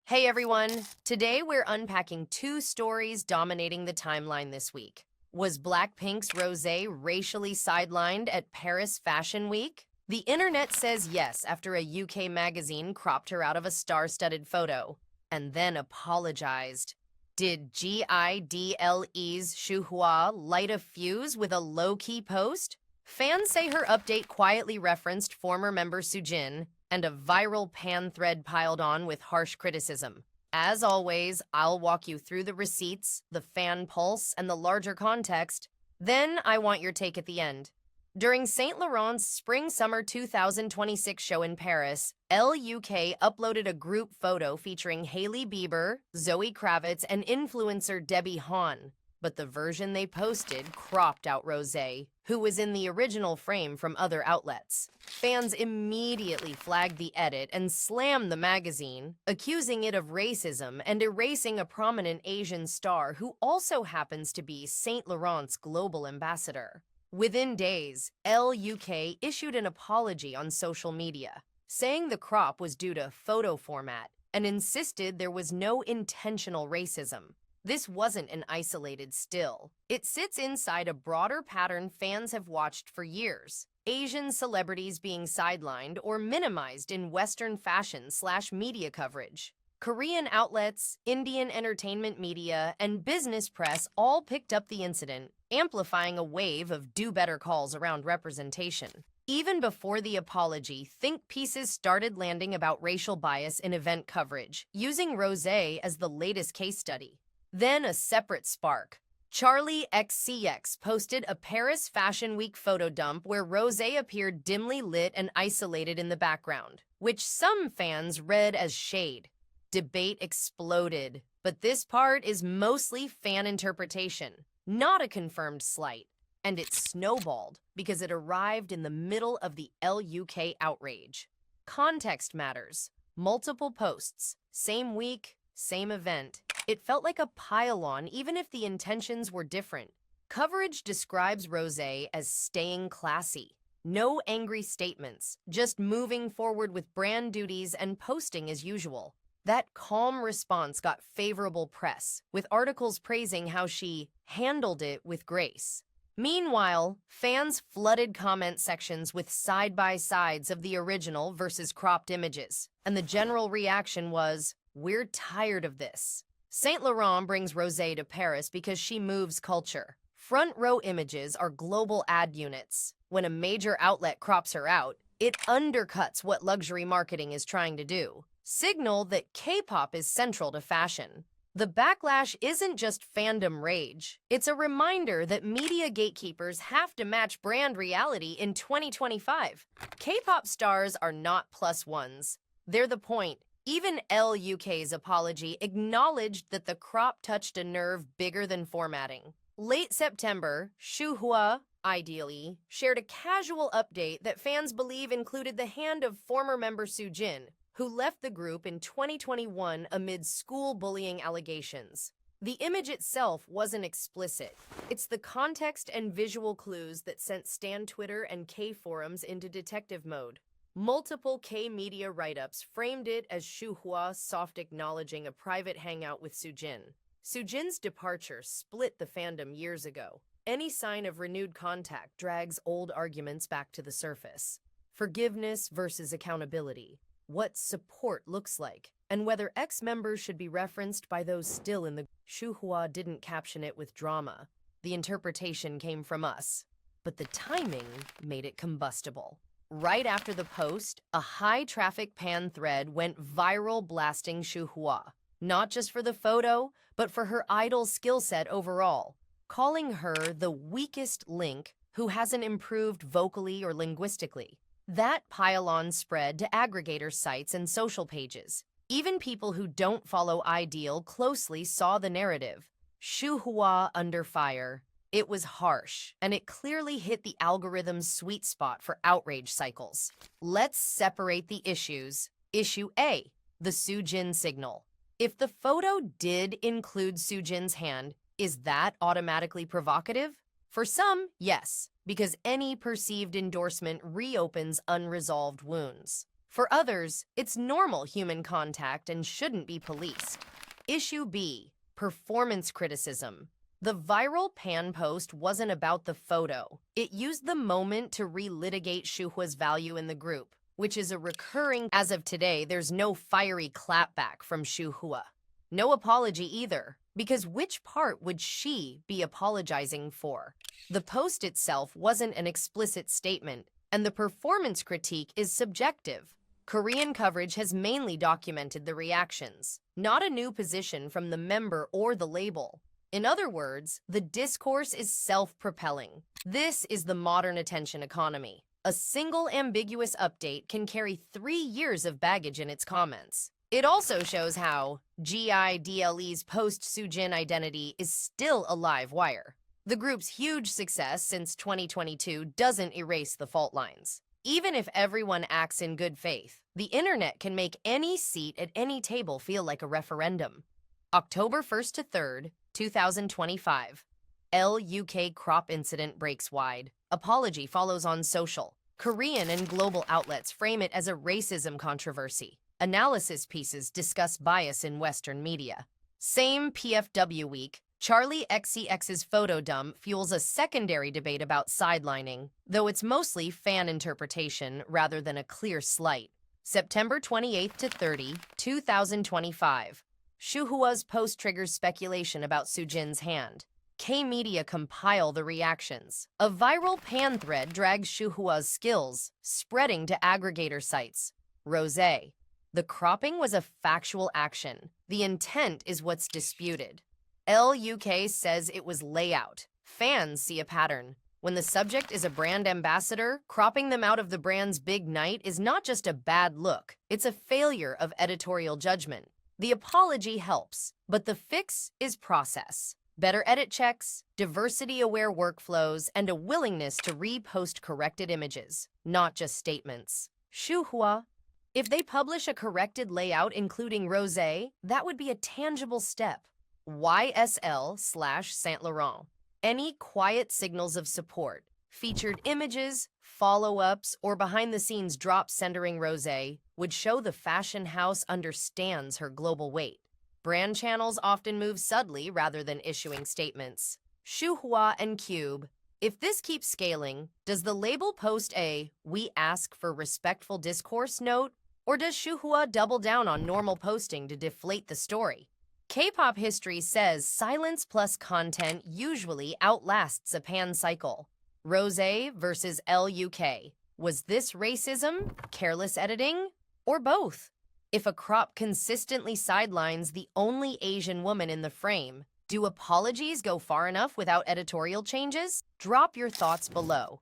Hey everyone! Today we're unpacking two stories dominating the timeline this week. Was Blackpink's Rosé racially sidelined at Paris Fashion Week? The internet says yes after a UK magazine cropped her out of a star-studded photo, and then apologized. Did I-DLE's Shuhua light a fuse with a low-key post? Fans say her update quietly referenced former member Soojin, and a viral Pann thread piled on with harsh criticism. As always, I'll walk you through the receipts, the fan pulse, and the larger context. Then I want your take at the end. During Saint Laurent's Spring-Summer 2026 show in Paris, LUK uploaded a group photo featuring Hailey Bieber, Zoe Kravitz, and influencer Debbie Han. But the version they posted cropped out Rosé, who was in the original frame from other outlets. Fans immediately flagged the edit and slammed the magazine, accusing it of racism and erasing a prominent Asian star who also happens to be Saint Laurent's global ambassador. Within days, LUK issued an apology on social media, saying the crop was due to photo format and insisted there was no intentional racism. This wasn't an isolated still. It sits inside a broader pattern fans have watched for years. Asian celebrities being sidelined or minimized in Western fashion/media coverage. Korean outlets, Indian entertainment media, and business press all picked up the incident, amplifying a wave of do-better calls around representation. Even before the apology, think pieces started landing about racial bias in event coverage, using Rosé as the latest case study. Then a separate spark. Charlie XCX posted a Paris Fashion Week photo dump where Rosé appeared dimly lit and isolated in the background, which some fans read as shade. Debate exploded, but this part is mostly fan interpretation, not a confirmed slight, and it snowballed because it arrived in the middle of the LUK outrage. Context matters. Multiple posts, same week, same event. It felt like a pile-on, even if the intentions were different. Coverage describes Rosé as staying classy. No angry statements, just moving forward with brand duties and posting as usual. That calm response got favorable press, with articles praising how she handled it with grace. Meanwhile, fans flooded comment sections with side-by-sides of the original versus cropped images, and the general reaction was, "We're tired of this." Saint Laurent brings Rosé to Paris because she moves culture. Front row images are global ad units. When a major outlet crops her out, it undercuts what luxury marketing is trying to do. Signal that Kpop is central to fashion. The backlash isn't just fandom rage. It's a reminder that media gatekeepers have to match brand reality in 2025. K-pop stars are not plus ones. They're the point. Even LUK's apology acknowledged that the crop touched a nerve bigger than formatting. Late September, Shuhua, I-DLE, shared a casual update that fans believe included the hand of former member Soojin, who left the group in 2021 amid school bullying allegations. The image itself wasn't explicit. It's the context and visual clues that sent Stan Twitter and K forums into detective mode. Multiple K-media write-ups framed it as Shuhua soft acknowledging a private hangout with Soojin. Soojin's departure split the fandom years ago. Any sign of renewed contact drags old arguments back to the surface. Forgiveness versus accountability. What support looks like, and whether ex-members should be referenced by those still in the... Shuhua didn't caption it with drama. The interpretation came from us, but the timing made it combustible. Right after the post, a high-traffic Pann thread went viral blasting Shuhua, not just for the photo, but for her I-DLE skill set overall, calling her the weakest link who hasn't improved vocally or linguistically. That pile-on spread to aggregator sites and social pages. Even people who don't follow I-DLE closely saw the narrative. Shuhua under fire. It was harsh, and it clearly hit the algorithm's sweet spot for outrage cycles. Let's separate the issues. Issue A, the Soojin signal. If the photo did include Soojin's hand, is that automatically provocative? For some, yes, because any perceived endorsement reopens unresolved wounds. For others, it's normal human contact and shouldn't be policed. Issue B, performance criticism. The viral Pann post wasn't about the photo. It used the moment to relitigate Shuhua's value in the group, which is a recurring. As of today, there's no fiery clapback from Shuhua. No apology either, because which part would she be apologizing for? The post itself wasn't an explicit statement, and the performance critique is subjective. Korean coverage has mainly documented the reactions, not a new position from the member or the label. In other words, the discourse is self-propelling. This is the modern attention economy. A single ambiguous update can carry 3 years of baggage in its comments. It also shows how I-DLE's post-Soojin identity is still a live wire. The group's huge success since 2022 doesn't erase the fault lines. Even if everyone acts in good faith, the internet can make any seat at any table feel like a referendum. October 1st to 3rd, 2025. UK crop incident breaks wide. Apology follows on social. Korean and global outlets frame it as a racism controversy. Analysis pieces discuss bias in Western media. Same PFW week, Charlie XCX's photo dump fuels a secondary debate about sidelining, though it's mostly fan interpretation rather than a clear slight. September 28th to 30, 2025. Shuhua's post triggers speculation about Soojin's hand. K-media compile the reactions. A viral Pann thread drags Shuhua's skills, spreading to aggregator sites. Rosé. The cropping was a factual action. The intent is what's disputed. LUK says it was layout. Fans see a pattern. When the subject is a brand ambassador, cropping them out of the brand's big night is not just a bad look. It's a failure of editorial judgment. The apology helps, but the fix is process. Better edit checks, diversity-aware workflows, and a willingness to repost corrected images, not just statements. Shuhua. If they publish a corrected layout including Rosé, that would be a tangible step. YSL/Saint Laurent. Any quiet signals of support, featured images, follow-ups, or behind-the-scenes drops centering Rosé would show the fashion house understands her global weight. Brand channels often move subtly rather than issuing statements. Shuhua and Kpop. If this keeps scaling, does the label post a "we ask for respectful discourse" note, or does Shuhua double down on normal posting to deflate the story? K-pop history says silence plus content usually outlasts a Pann cycle. Rosé versus LUK. Was this racism, careless editing, or both? If a crop consistently sidelines the only Asian woman in the frame, do apologies go far enough without editorial changes? Drop your thoughts below.